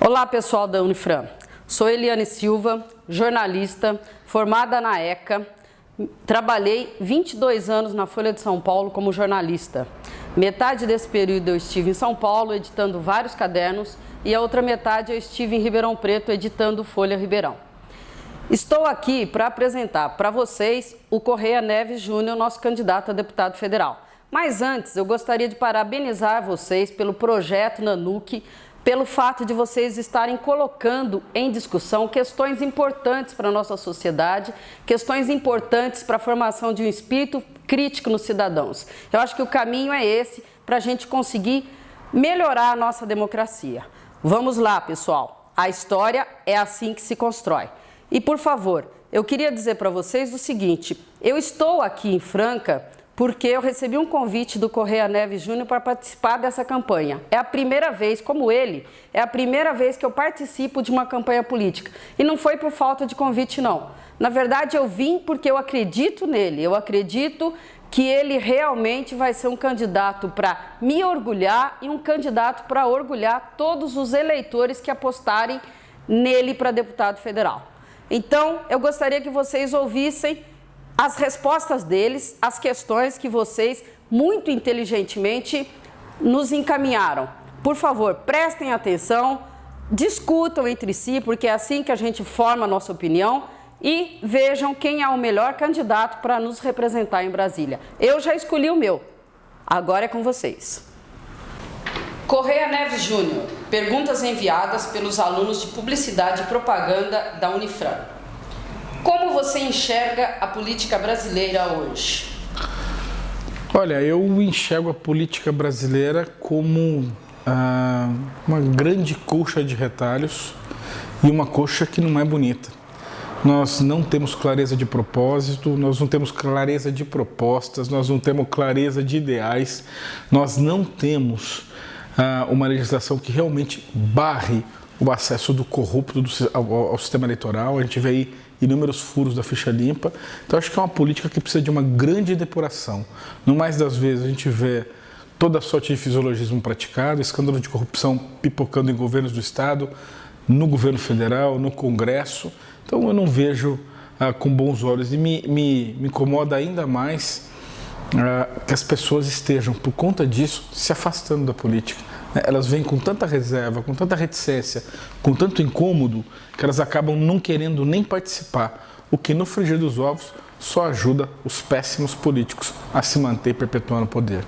Olá pessoal da Unifran, sou Eliane Silva, jornalista, formada na ECA, trabalhei 22 anos na Folha de São Paulo como jornalista. Metade desse período eu estive em São Paulo editando vários cadernos e a outra metade eu estive em Ribeirão Preto editando Folha Ribeirão. Estou aqui para apresentar para vocês o Correia Neves Júnior, nosso candidato a deputado federal. Mas antes eu gostaria de parabenizar vocês pelo projeto Nanuque, pelo fato de vocês estarem colocando em discussão questões importantes para a nossa sociedade, questões importantes para a formação de um espírito crítico nos cidadãos. Eu acho que o caminho é esse para a gente conseguir melhorar a nossa democracia. Vamos lá, pessoal. A história é assim que se constrói. E, por favor, eu queria dizer para vocês o seguinte, eu estou aqui em Franca porque eu recebi um convite do Correia Neves Júnior para participar dessa campanha. É a primeira vez, como ele, é a primeira vez que eu participo de uma campanha política. E não foi por falta de convite, não. Na verdade, eu vim porque eu acredito nele, eu acredito que ele realmente vai ser um candidato para me orgulhar e um candidato para orgulhar todos os eleitores que apostarem nele para deputado federal. Então, eu gostaria que vocês ouvissem as respostas deles, as questões que vocês, muito inteligentemente, nos encaminharam. Por favor, prestem atenção, discutam entre si, porque é assim que a gente forma a nossa opinião, e vejam quem é o melhor candidato para nos representar em Brasília. Eu já escolhi o meu, agora é com vocês. Correia Neves Júnior, perguntas enviadas pelos alunos de Publicidade e Propaganda da Unifran. Como você enxerga a política brasileira hoje? Olha, eu enxergo a política brasileira como uma grande colcha de retalhos e uma colcha que não é bonita. Nós não temos clareza de propósito, nós não temos clareza de propostas, nós não temos clareza de ideais, nós não temos uma legislação que realmente barre o acesso do corrupto ao sistema eleitoral. A gente vê aí inúmeros furos da ficha limpa. Então, acho que é uma política que precisa de uma grande depuração. No mais das vezes, a gente vê toda sorte de fisiologismo praticado, escândalo de corrupção pipocando em governos do Estado, no governo federal, no Congresso. Então, eu não vejo com bons olhos. E me incomoda ainda mais que as pessoas estejam, por conta disso, se afastando da política. Elas vêm com tanta reserva, com tanta reticência, com tanto incômodo, que elas acabam não querendo nem participar, o que no frigir dos ovos só ajuda os péssimos políticos a se manter perpetuando o poder.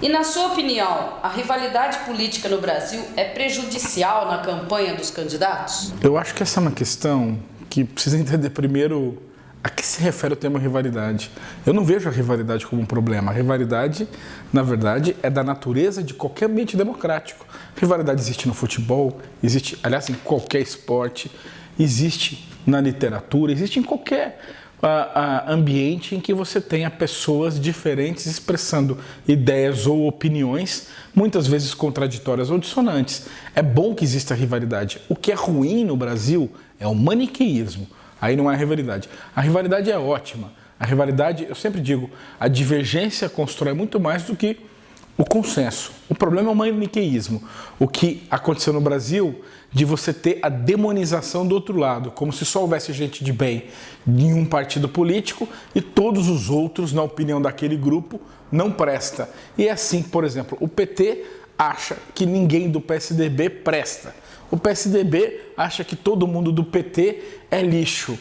E na sua opinião, a rivalidade política no Brasil é prejudicial na campanha dos candidatos? Eu acho que essa é uma questão que precisa entender primeiro a que se refere o termo rivalidade. Eu não vejo a rivalidade como um problema. A rivalidade, na verdade, é da natureza de qualquer ambiente democrático. A rivalidade existe no futebol, existe, aliás, em qualquer esporte, existe na literatura, existe em qualquer ambiente em que você tenha pessoas diferentes expressando ideias ou opiniões, muitas vezes contraditórias ou dissonantes. É bom que exista rivalidade. O que é ruim no Brasil é o maniqueísmo. Aí não é a rivalidade. A rivalidade é ótima. A rivalidade, eu sempre digo, a divergência constrói muito mais do que o consenso. O problema é o maniqueísmo. O que aconteceu no Brasil de você ter a demonização do outro lado, como se só houvesse gente de bem em um partido político e todos os outros, na opinião daquele grupo, não presta. E é assim, por exemplo, o PT acha que ninguém do PSDB presta. O PSDB acha que todo mundo do PT é lixo.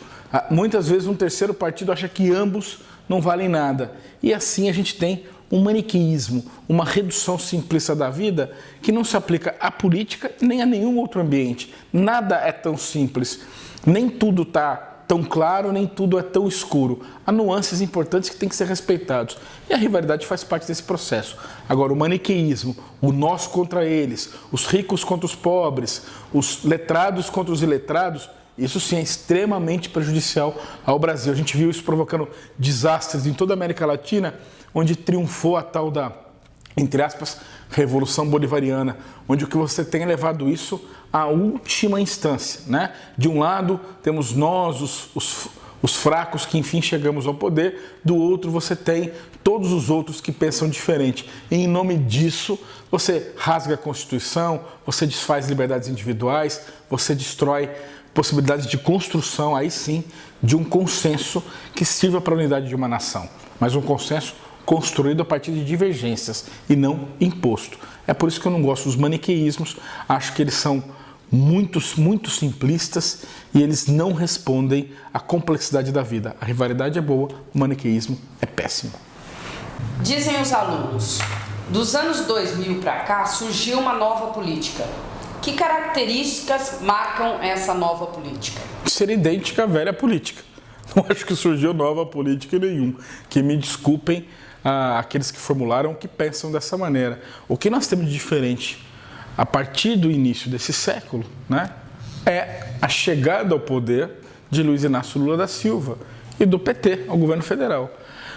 Muitas vezes um terceiro partido acha que ambos não valem nada. E assim a gente tem um maniqueísmo, uma redução simplista da vida que não se aplica à política nem a nenhum outro ambiente. Nada é tão simples, nem tudo está tão claro, nem tudo é tão escuro. Há nuances importantes que têm que ser respeitados. E a rivalidade faz parte desse processo. Agora, o maniqueísmo, o nós contra eles, os ricos contra os pobres, os letrados contra os iletrados, isso sim é extremamente prejudicial ao Brasil. A gente viu isso provocando desastres em toda a América Latina, onde triunfou a tal da, entre aspas, Revolução Bolivariana, onde o que você tem levado isso à última instância, né? De um lado, temos nós, os fracos que enfim chegamos ao poder, do outro você tem todos os outros que pensam diferente. E em nome disso, você rasga a Constituição, você desfaz liberdades individuais, você destrói possibilidades de construção, aí sim, de um consenso que sirva para a unidade de uma nação. Mas um consenso construído a partir de divergências e não imposto. É por isso que eu não gosto dos maniqueísmos, acho que eles são muito simplistas e eles não respondem à complexidade da vida. A rivalidade é boa, o maniqueísmo é péssimo. Dizem os alunos, dos anos 2000 para cá surgiu uma nova política. Que características marcam essa nova política? Ser idêntica à velha política. Não acho que surgiu nova política nenhum. Que me desculpem aqueles que formularam, que pensam dessa maneira. O que nós temos de diferente a partir do início desse século, né, é a chegada ao poder de Luiz Inácio Lula da Silva e do PT ao governo federal.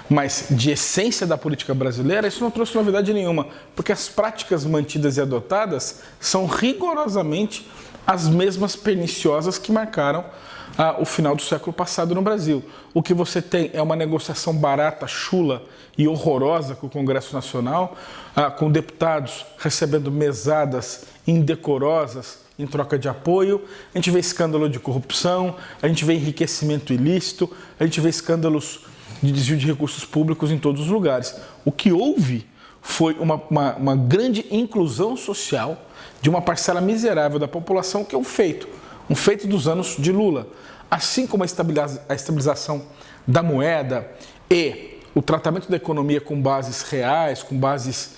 Mas de essência da política brasileira, isso não trouxe novidade nenhuma, porque as práticas mantidas e adotadas são rigorosamente as mesmas perniciosas que marcaram o final do século passado no Brasil. O que você tem é uma negociação barata, chula e horrorosa com o Congresso Nacional, com deputados recebendo mesadas indecorosas em troca de apoio. A gente vê escândalo de corrupção, a gente vê enriquecimento ilícito, a gente vê escândalos de desvio de recursos públicos em todos os lugares. O que houve foi uma grande inclusão social de uma parcela miserável da população, que é um feito dos anos de Lula. Assim como a estabilização da moeda e o tratamento da economia com bases reais, com bases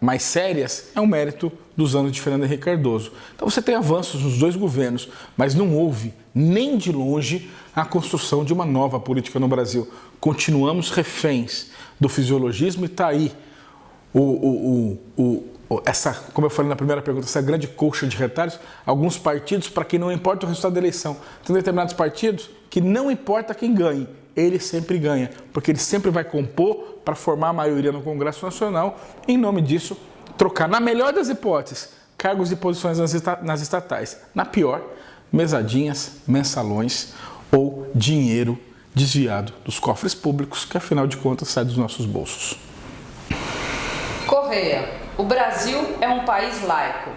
mais sérias, é um mérito dos anos de Fernando Henrique Cardoso. Então você tem avanços nos dois governos, mas não houve nem de longe a construção de uma nova política no Brasil. Continuamos reféns do fisiologismo e está aí essa, como eu falei na primeira pergunta, essa grande colcha de retalhos. Alguns partidos, para quem não importa o resultado da eleição, tem determinados partidos que não importa quem ganhe, ele sempre ganha, porque ele sempre vai compor para formar a maioria no Congresso Nacional, em nome disso, trocar, na melhor das hipóteses, cargos e posições nas estatais, na pior, mesadinhas, mensalões ou dinheiro desviado dos cofres públicos, que afinal de contas sai dos nossos bolsos. Correia, o Brasil é um país laico.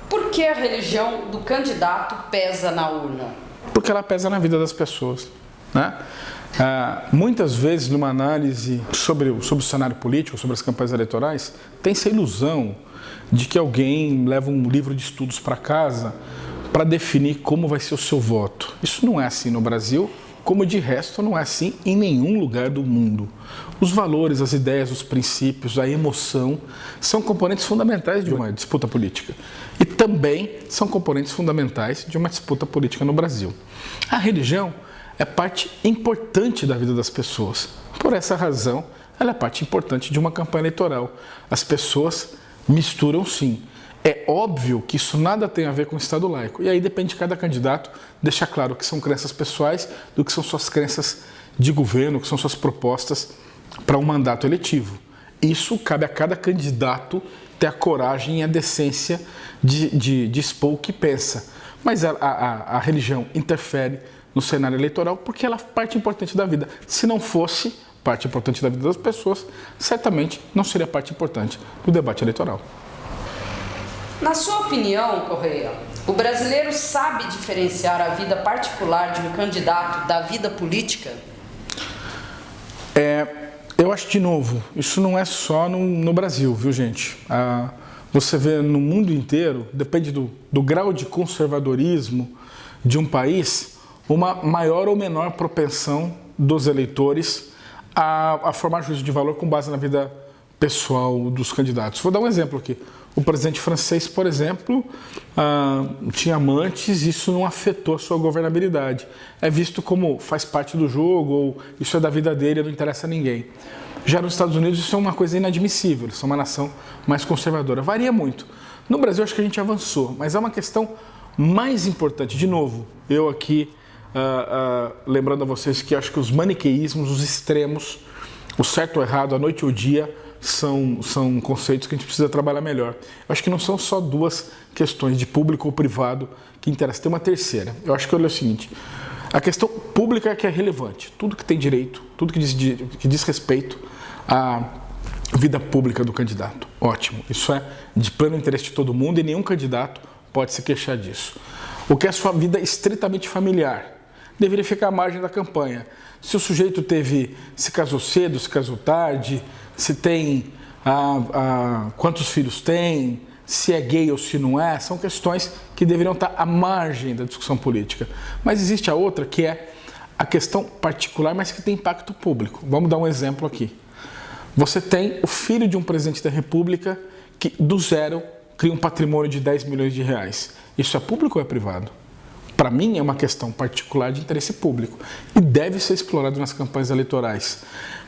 Por que a religião do candidato pesa na urna? Porque ela pesa na vida das pessoas, né? Muitas vezes, numa análise sobre o cenário político, sobre as campanhas eleitorais, tem-se a ilusão de que alguém leva um livro de estudos para casa para definir como vai ser o seu voto. Isso não é assim no Brasil, como de resto não é assim em nenhum lugar do mundo. Os valores, as ideias, os princípios, a emoção são componentes fundamentais de uma disputa política. E também são componentes fundamentais de uma disputa política no Brasil. A religião é parte importante da vida das pessoas. Por essa razão, ela é parte importante de uma campanha eleitoral. As pessoas misturam sim. É óbvio que isso nada tem a ver com o Estado laico. E aí depende de cada candidato deixar claro o que são crenças pessoais, do que são suas crenças de governo, o que são suas propostas para um mandato eletivo. Isso cabe a cada candidato ter a coragem e a decência de expor o que pensa. Mas a religião interfere no cenário eleitoral porque ela é parte importante da vida. Se não fosse parte importante da vida das pessoas, certamente não seria parte importante do debate eleitoral. Na sua opinião, Correia, o brasileiro sabe diferenciar a vida particular de um candidato da vida política? Eu acho, de novo, isso não é só no Brasil, viu, gente? Você vê no mundo inteiro, depende do grau de conservadorismo de um país, uma maior ou menor propensão dos eleitores a formar juízo de valor com base na vida pessoal dos candidatos. Vou dar um exemplo aqui. O presidente francês, por exemplo, tinha amantes e isso não afetou a sua governabilidade. É visto como faz parte do jogo, ou isso é da vida dele, não interessa a ninguém. Já nos Estados Unidos isso é uma coisa inadmissível, eles são uma nação mais conservadora. Varia muito. No Brasil acho que a gente avançou, mas é uma questão mais importante. De novo, eu aqui lembrando a vocês que acho que os maniqueísmos, os extremos, o certo ou errado, a noite ou o dia, são conceitos que a gente precisa trabalhar melhor. Eu acho que não são só duas questões de público ou privado que interessam. Tem uma terceira. Eu acho que olha o seguinte, a questão pública é que é relevante. Tudo que tem direito, tudo que diz respeito à vida pública do candidato. Ótimo. Isso é de pleno interesse de todo mundo e nenhum candidato pode se queixar disso. O que é sua vida estritamente familiar deveria ficar à margem da campanha. Se o sujeito se casou cedo, se casou tarde, se tem quantos filhos tem, se é gay ou se não é, são questões que deveriam estar à margem da discussão política. Mas existe a outra, que é a questão particular, mas que tem impacto público. Vamos dar um exemplo aqui. Você tem o filho de um presidente da República que, do zero, cria um patrimônio de 10 milhões de reais. Isso é público ou é privado? Para mim, é uma questão particular de interesse público e deve ser explorado nas campanhas eleitorais,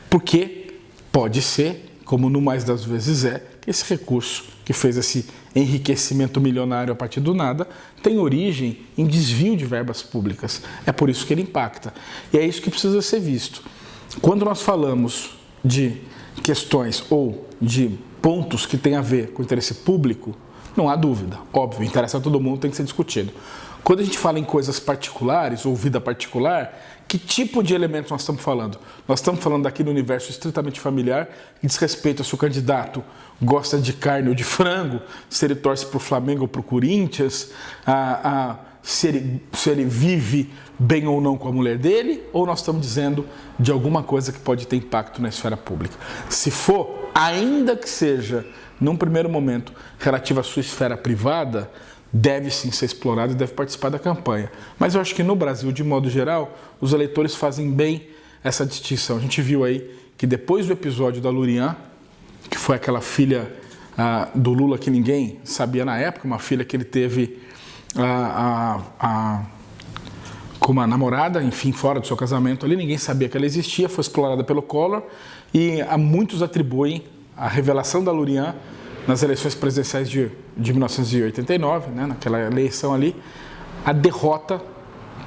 porque pode ser, como no mais das vezes é, que esse recurso que fez esse enriquecimento milionário a partir do nada tem origem em desvio de verbas públicas. É por isso que ele impacta. E é isso que precisa ser visto. Quando nós falamos de questões ou de pontos que têm a ver com o interesse público, não há dúvida. Óbvio, interessa a todo mundo, tem que ser discutido. Quando a gente fala em coisas particulares ou vida particular, que tipo de elementos nós estamos falando? Nós estamos falando aqui no universo estritamente familiar, que diz respeito a se o candidato gosta de carne ou de frango, se ele torce para o Flamengo ou para o Corinthians, se ele vive bem ou não com a mulher dele, ou nós estamos dizendo de alguma coisa que pode ter impacto na esfera pública. Se for, ainda que seja, num primeiro momento, relativo à sua esfera privada, deve sim ser explorado e deve participar da campanha. Mas eu acho que no Brasil, de modo geral, os eleitores fazem bem essa distinção. A gente viu aí que depois do episódio da Lurian, que foi aquela filha do Lula que ninguém sabia na época, uma filha que ele teve com uma namorada, enfim, fora do seu casamento ali, ninguém sabia que ela existia, foi explorada pelo Collor e muitos atribuem a revelação da Lurian nas eleições presidenciais de 1989, né, naquela eleição ali, a derrota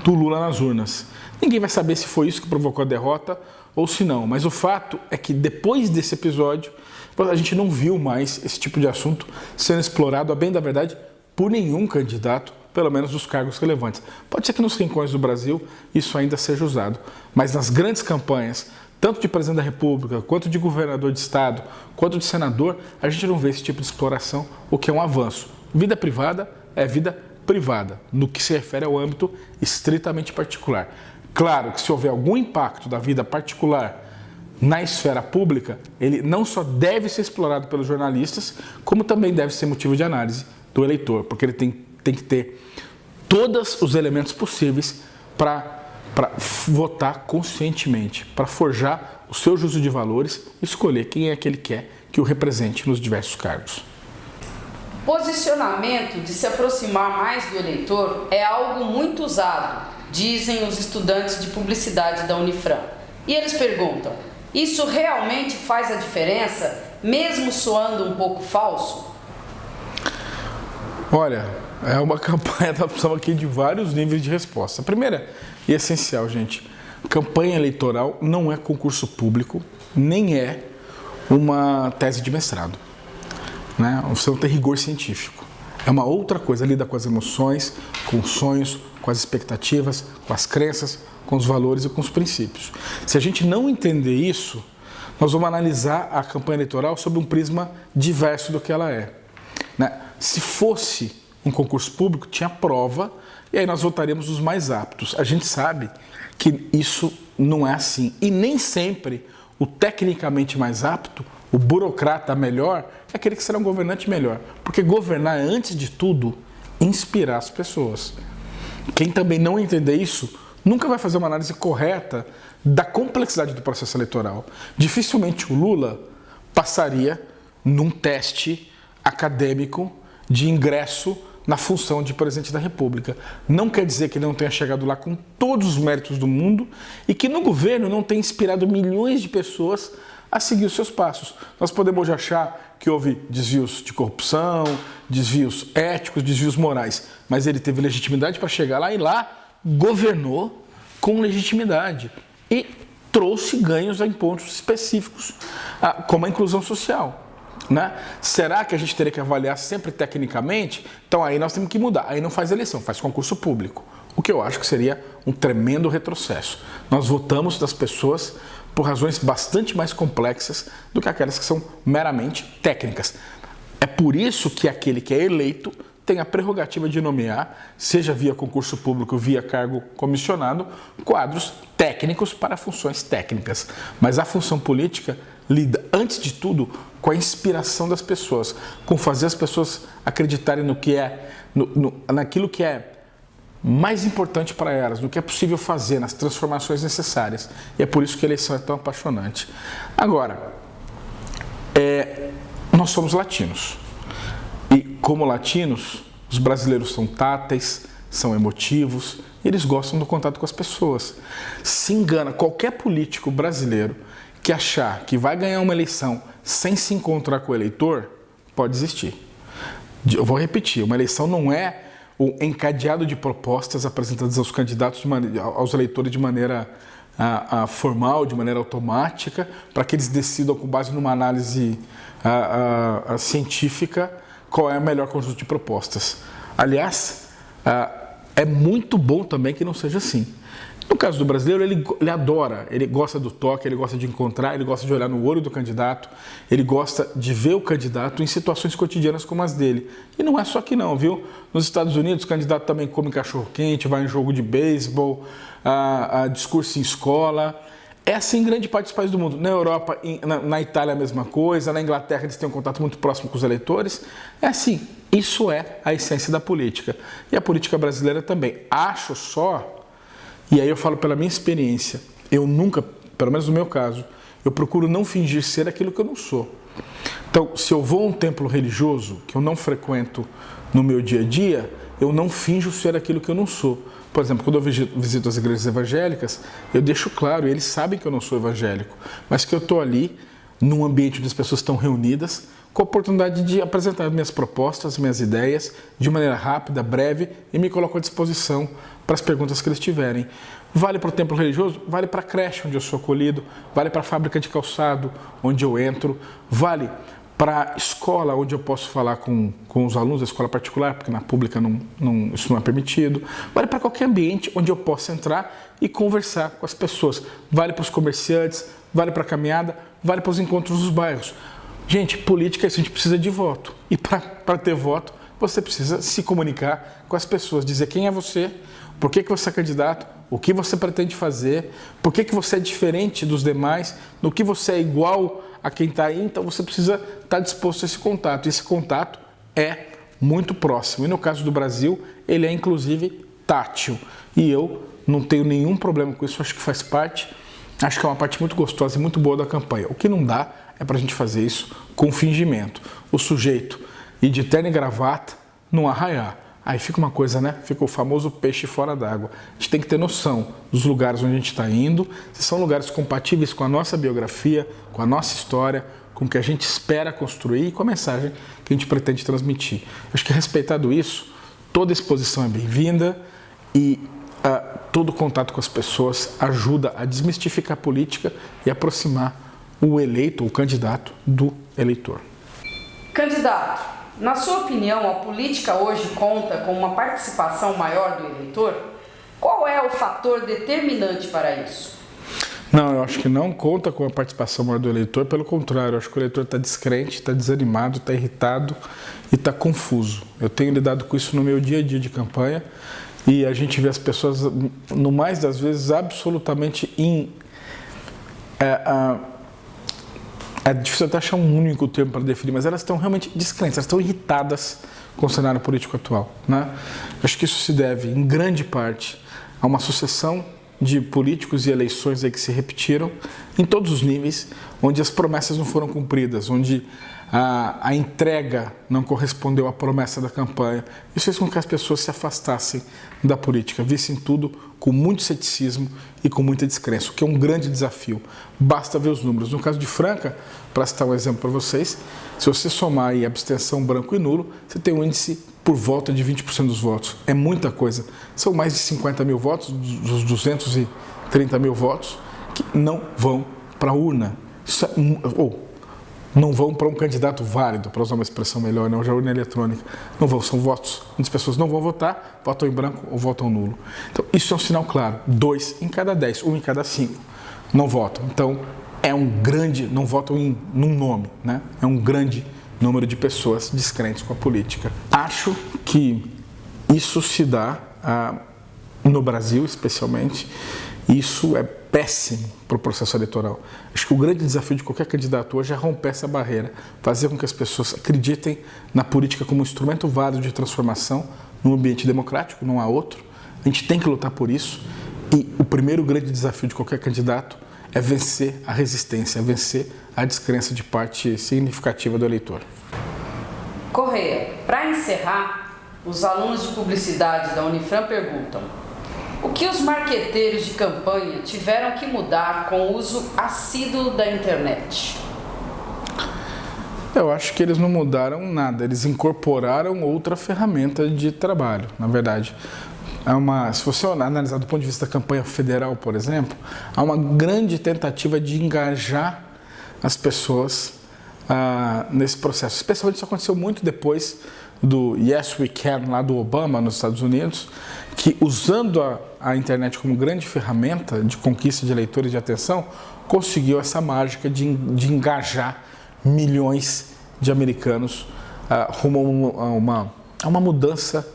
do Lula nas urnas. Ninguém vai saber se foi isso que provocou a derrota ou se não, mas o fato é que depois desse episódio, a gente não viu mais esse tipo de assunto sendo explorado, a bem da verdade, por nenhum candidato, pelo menos dos cargos relevantes. Pode ser que nos rincões do Brasil isso ainda seja usado, mas nas grandes campanhas, tanto de presidente da República, quanto de governador de estado, quanto de senador, a gente não vê esse tipo de exploração, o que é um avanço. Vida privada é vida privada, no que se refere ao âmbito estritamente particular. Claro que se houver algum impacto da vida particular na esfera pública, ele não só deve ser explorado pelos jornalistas, como também deve ser motivo de análise do eleitor, porque ele tem que ter todos os elementos possíveis para votar conscientemente, para forjar o seu juízo de valores e escolher quem é que ele quer que o represente nos diversos cargos. Posicionamento de se aproximar mais do eleitor é algo muito usado, dizem os estudantes de publicidade da Unifran. E eles perguntam, isso realmente faz a diferença, mesmo soando um pouco falso? Olha, é uma campanha, nós precisamos aqui de vários níveis de resposta. A primeira e essencial, gente, campanha eleitoral não é concurso público, nem é uma tese de mestrado, né? Você não tem rigor científico. É uma outra coisa, lida com as emoções, com os sonhos, com as expectativas, com as crenças, com os valores e com os princípios. Se a gente não entender isso, nós vamos analisar a campanha eleitoral sob um prisma diverso do que ela é, né? Se fosse um concurso público, tinha prova e aí nós votaríamos os mais aptos. A gente sabe que isso não é assim. E nem sempre o tecnicamente mais apto, o burocrata melhor, é aquele que será um governante melhor. Porque governar é, antes de tudo, inspirar as pessoas. Quem também não entender isso, nunca vai fazer uma análise correta da complexidade do processo eleitoral. Dificilmente o Lula passaria num teste acadêmico de ingresso na função de presidente da República. Não quer dizer que ele não tenha chegado lá com todos os méritos do mundo e que no governo não tenha inspirado milhões de pessoas a seguir os seus passos. Nós podemos hoje achar que houve desvios de corrupção, desvios éticos, desvios morais, mas ele teve legitimidade para chegar lá e lá governou com legitimidade e trouxe ganhos em pontos específicos, como a inclusão social. Né? Será que a gente teria que avaliar sempre tecnicamente? Então aí nós temos que mudar. Aí não faz eleição, faz concurso público. O que eu acho que seria um tremendo retrocesso. Nós votamos das pessoas por razões bastante mais complexas do que aquelas que são meramente técnicas. É por isso que aquele que é eleito tem a prerrogativa de nomear, seja via concurso público, via cargo comissionado, quadros técnicos para funções técnicas. Mas a função política lida, antes de tudo, com a inspiração das pessoas, com fazer as pessoas acreditarem no que é, naquilo que é mais importante para elas, no que é possível fazer, nas transformações necessárias. E é por isso que a eleição é tão apaixonante. Agora, nós somos latinos. E como latinos, os brasileiros são táteis, são emotivos, e eles gostam do contato com as pessoas. Se engana qualquer político brasileiro que achar que vai ganhar uma eleição sem se encontrar com o eleitor, pode desistir. Eu vou repetir, uma eleição não é o encadeado de propostas apresentadas aos candidatos, aos eleitores de maneira formal, de maneira automática, para que eles decidam com base numa análise científica qual é o melhor conjunto de propostas. Aliás, é muito bom também que não seja assim. No caso do brasileiro, ele adora, ele gosta do toque, ele gosta de encontrar, ele gosta de olhar no olho do candidato, ele gosta de ver o candidato em situações cotidianas como as dele. E não é só aqui não, viu? Nos Estados Unidos, o candidato também come cachorro-quente, vai em jogo de beisebol, discurso em escola. É assim em grande parte dos países do mundo. Na Europa, na Itália a mesma coisa, na Inglaterra eles têm um contato muito próximo com os eleitores. É assim, isso é a essência da política. E a política brasileira também. Acho só... E aí eu falo pela minha experiência, eu nunca, pelo menos no meu caso, eu procuro não fingir ser aquilo que eu não sou. Então, se eu vou a um templo religioso que eu não frequento no meu dia a dia, eu não finjo ser aquilo que eu não sou. Por exemplo, quando eu visito as igrejas evangélicas, eu deixo claro, e eles sabem que eu não sou evangélico, mas que eu estou ali, num ambiente onde as pessoas estão reunidas, com a oportunidade de apresentar minhas propostas, minhas ideias, de maneira rápida, breve, e me coloco à disposição para as perguntas que eles tiverem. Vale para o templo religioso? Vale para a creche, onde eu sou acolhido, vale para a fábrica de calçado, onde eu entro, vale para a escola, onde eu posso falar com os alunos da escola particular, porque na pública isso não é permitido, vale para qualquer ambiente onde eu possa entrar e conversar com as pessoas, vale para os comerciantes, vale para a caminhada, vale para os encontros dos bairros. Gente, política é isso, a gente precisa de voto. E para ter voto, você precisa se comunicar com as pessoas, dizer quem é você, por que você é candidato, o que você pretende fazer, por que você é diferente dos demais, no que você é igual a quem está aí. Então você precisa estar disposto a esse contato. E esse contato é muito próximo. E no caso do Brasil, ele é inclusive tátil. E eu não tenho nenhum problema com isso, acho que faz parte, acho que é uma parte muito gostosa e muito boa da campanha. O que não dá é para a gente fazer isso com fingimento. O sujeito ir de terno e gravata num arraiá. Aí fica uma coisa, né? Fica o famoso peixe fora d'água. A gente tem que ter noção dos lugares onde a gente está indo, se são lugares compatíveis com a nossa biografia, com a nossa história, com o que a gente espera construir e com a mensagem que a gente pretende transmitir. Acho que respeitado isso, toda exposição é bem-vinda e todo contato com as pessoas ajuda a desmistificar a política e aproximar o eleito, o candidato, do eleitor. Candidato, na sua opinião, a política hoje conta com uma participação maior do eleitor? Qual é o fator determinante para isso? Não, eu acho que não conta com a participação maior do eleitor, pelo contrário, eu acho que o eleitor está descrente, está desanimado, está irritado e está confuso. Eu tenho lidado com isso no meu dia a dia de campanha e a gente vê as pessoas, no mais das vezes, absolutamente é difícil até achar um único termo para definir, mas elas estão realmente descrentes, elas estão irritadas com o cenário político atual, né? Acho que isso se deve, em grande parte, a uma sucessão de políticos e eleições aí que se repetiram em todos os níveis, onde as promessas não foram cumpridas, onde a entrega não correspondeu à promessa da campanha. Isso fez com que as pessoas se afastassem da política, vissem tudo com muito ceticismo e com muita descrença, o que é um grande desafio. Basta ver os números. No caso de Franca, para citar um exemplo para vocês, se você somar aí abstenção, branco e nulo, você tem um índice por volta de 20% dos votos. É muita coisa. São mais de 50 mil votos, dos 230 mil votos, que não vão para a urna. Isso é, não vão para um candidato válido, para usar uma expressão melhor, não, já urna eletrônica. Não vão, são votos onde as pessoas não vão votar, votam em branco ou votam nulo. Então, isso é um sinal claro. 2 em cada 10, 1 em cada 5 não votam. Então, é um grande, não votam num nome, né? É um grande número de pessoas descrentes com a política. Acho que isso se dá no Brasil, especialmente. Isso é péssimo para o processo eleitoral. Acho que o grande desafio de qualquer candidato hoje é romper essa barreira, fazer com que as pessoas acreditem na política como um instrumento válido de transformação num ambiente democrático, não há outro. A gente tem que lutar por isso e o primeiro grande desafio de qualquer candidato é vencer a resistência, é vencer a descrença de parte significativa do eleitor. Correia, para encerrar, os alunos de publicidade da Unifran perguntam: o que os marqueteiros de campanha tiveram que mudar com o uso assíduo da internet? Eu acho que eles não mudaram nada, eles incorporaram outra ferramenta de trabalho, na verdade. Se você analisar do ponto de vista da campanha federal, por exemplo, há uma grande tentativa de engajar as pessoas nesse processo. Especialmente isso aconteceu muito depois do Yes We Can, lá do Obama, nos Estados Unidos, que usando a internet como grande ferramenta de conquista de eleitores de atenção, conseguiu essa mágica de engajar milhões de americanos rumo a uma mudança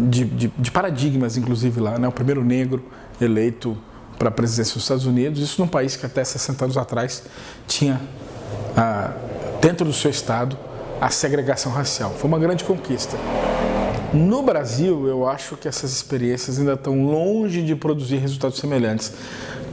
de paradigmas, inclusive lá, né? O primeiro negro eleito para a presidência dos Estados Unidos, isso num país que até 60 anos atrás tinha dentro do seu estado a segregação racial. Foi uma grande conquista. No Brasil, eu acho que essas experiências ainda estão longe de produzir resultados semelhantes.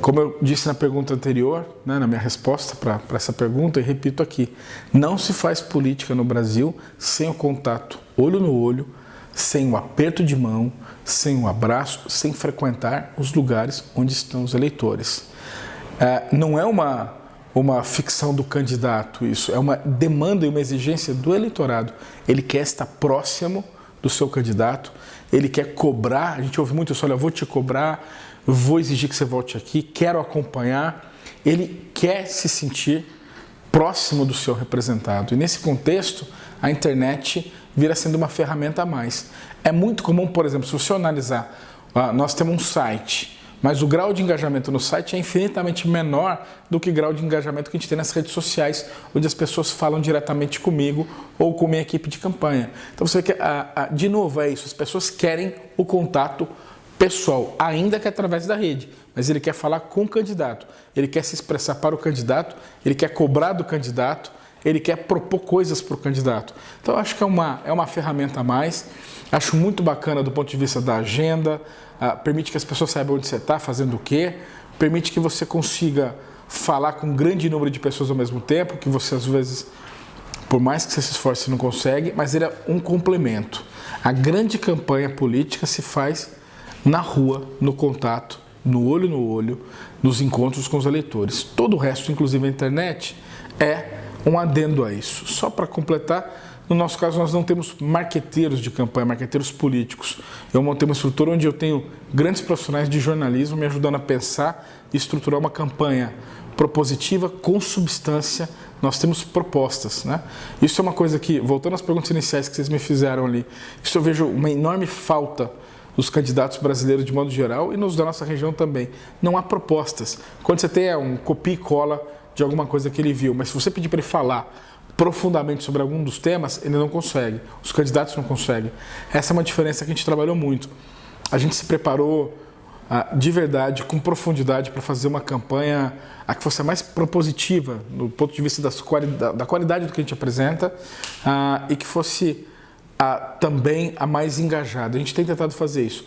Como eu disse na pergunta anterior, né, na minha resposta para essa pergunta, e repito aqui, não se faz política no Brasil sem o contato olho no olho, sem o aperto de mão, sem o abraço, sem frequentar os lugares onde estão os eleitores. Não é uma ficção do candidato isso, é uma demanda e uma exigência do eleitorado. Ele quer estar próximo do seu candidato, ele quer cobrar, a gente ouve muito isso, olha, eu vou te cobrar, vou exigir que você volte aqui, quero acompanhar. Ele quer se sentir próximo do seu representado. E nesse contexto, a internet vira sendo uma ferramenta a mais. É muito comum, por exemplo, se você analisar, nós temos um site, mas o grau de engajamento no site é infinitamente menor do que o grau de engajamento que a gente tem nas redes sociais, onde as pessoas falam diretamente comigo ou com minha equipe de campanha. Então você vê que, de novo, é isso, as pessoas querem o contato pessoal, ainda que através da rede, mas ele quer falar com o candidato, ele quer se expressar para o candidato, ele quer cobrar do candidato, ele quer propor coisas para o candidato. Então, eu acho que é uma ferramenta a mais, acho muito bacana do ponto de vista da agenda, permite que as pessoas saibam onde você está, fazendo o quê, permite que você consiga falar com um grande número de pessoas ao mesmo tempo, que você às vezes, por mais que você se esforce, não consegue, mas ele é um complemento. A grande campanha política se faz na rua, no contato, no olho, nos encontros com os eleitores. Todo o resto, inclusive a internet, é um adendo a isso. Só para completar, no nosso caso nós não temos marqueteiros de campanha, marqueteiros políticos. Eu montei uma estrutura onde eu tenho grandes profissionais de jornalismo me ajudando a pensar e estruturar uma campanha propositiva com substância. Nós temos propostas, né? Isso é uma coisa que, voltando às perguntas iniciais que vocês me fizeram ali, isso eu vejo uma enorme falta dos candidatos brasileiros de modo geral e nos da nossa região também. Não há propostas. Quando você tem um copia e cola de alguma coisa que ele viu, mas se você pedir para ele falar profundamente sobre algum dos temas, ele não consegue. Os candidatos não conseguem. Essa é uma diferença que a gente trabalhou muito. A gente se preparou de verdade, com profundidade, para fazer uma campanha a que fosse a mais propositiva, do ponto de vista da qualidade do que a gente apresenta, e que fosse também a mais engajada. A gente tem tentado fazer isso,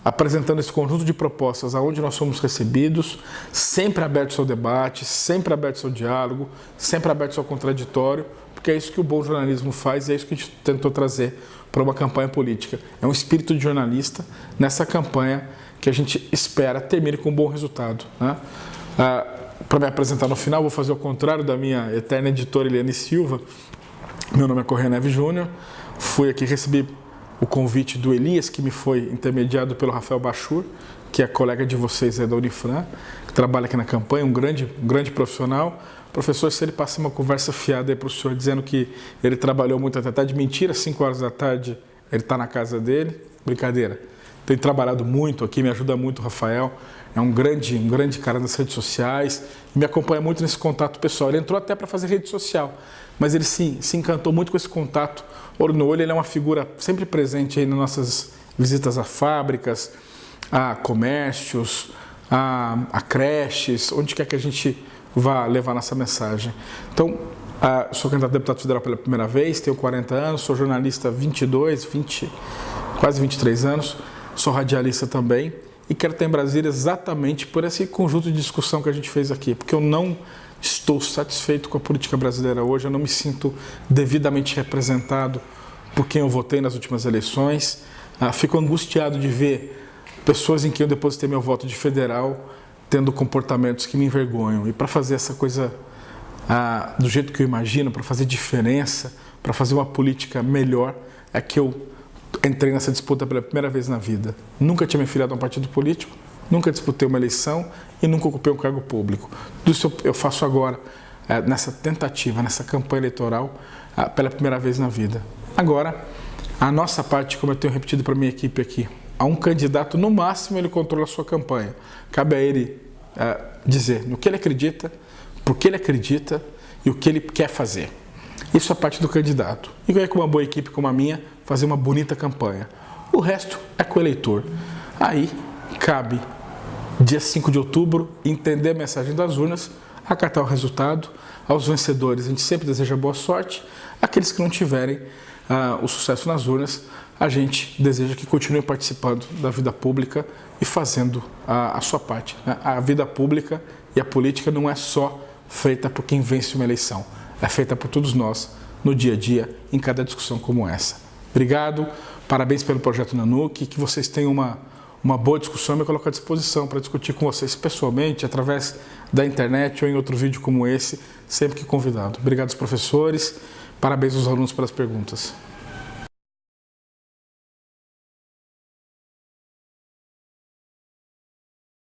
apresentando esse conjunto de propostas aonde nós somos recebidos, sempre abertos ao debate, sempre abertos ao diálogo, sempre abertos ao contraditório, porque é isso que o bom jornalismo faz e é isso que a gente tentou trazer para uma campanha política. É um espírito de jornalista nessa campanha que a gente espera termine com um bom resultado, né? Para me apresentar no final, vou fazer o contrário da minha eterna editora Eliane Silva. Meu nome é Correia Neves Júnior. Fui aqui receber o convite do Elias, que me foi intermediado pelo Rafael Bachur, que é colega de vocês da Unifran, que trabalha aqui na campanha, um grande profissional. professor, se ele passa uma conversa fiada aí para o senhor dizendo que ele trabalhou muito até tarde, mentira, 5 horas da tarde ele está na casa dele, brincadeira. Tem trabalhado muito aqui, me ajuda muito o Rafael, é um grande cara nas redes sociais, me acompanha muito nesse contato pessoal. Ele entrou até para fazer rede social, mas ele se encantou muito com esse contato olho no olho. Ele é uma figura sempre presente aí nas nossas visitas a fábricas, a comércios, a creches, onde quer que a gente vá levar nossa mensagem. Então, sou candidato a deputado federal pela primeira vez, tenho 40 anos, sou jornalista há 20, quase 23 anos, sou radialista também e quero estar em Brasília exatamente por esse conjunto de discussão que a gente fez aqui, porque eu não estou satisfeito com a política brasileira hoje, eu não me sinto devidamente representado por quem eu votei nas últimas eleições, fico angustiado de ver pessoas em quem eu depositei meu voto de federal tendo comportamentos que me envergonham. E para fazer essa coisa do jeito que eu imagino, para fazer diferença, para fazer uma política melhor, é que eu entrei nessa disputa pela primeira vez na vida. Nunca tinha me filiado a um partido político, nunca disputei uma eleição e nunca ocupei um cargo público. Tudo isso eu faço agora, nessa tentativa, nessa campanha eleitoral, pela primeira vez na vida. Agora, a nossa parte, como eu tenho repetido para a minha equipe aqui, a um candidato, no máximo, ele controla a sua campanha. Cabe a ele dizer no que ele acredita, por que ele acredita e o que ele quer fazer. Isso é parte do candidato. E com uma boa equipe como a minha, fazer uma bonita campanha. O resto é com o eleitor. Aí, cabe, dia 5 de outubro, entender a mensagem das urnas, acatar o resultado. Aos vencedores, a gente sempre deseja boa sorte. Aqueles que não tiverem o sucesso nas urnas, a gente deseja que continuem participando da vida pública e fazendo a sua parte. A vida pública e a política não é só feita por quem vence uma eleição, é feita por todos nós no dia a dia, em cada discussão como essa. Obrigado, parabéns pelo projeto Nanuque, que vocês tenham uma boa discussão. Eu me coloco à disposição para discutir com vocês pessoalmente, através da internet ou em outro vídeo como esse, sempre que convidado. Obrigado aos professores, parabéns aos alunos pelas perguntas.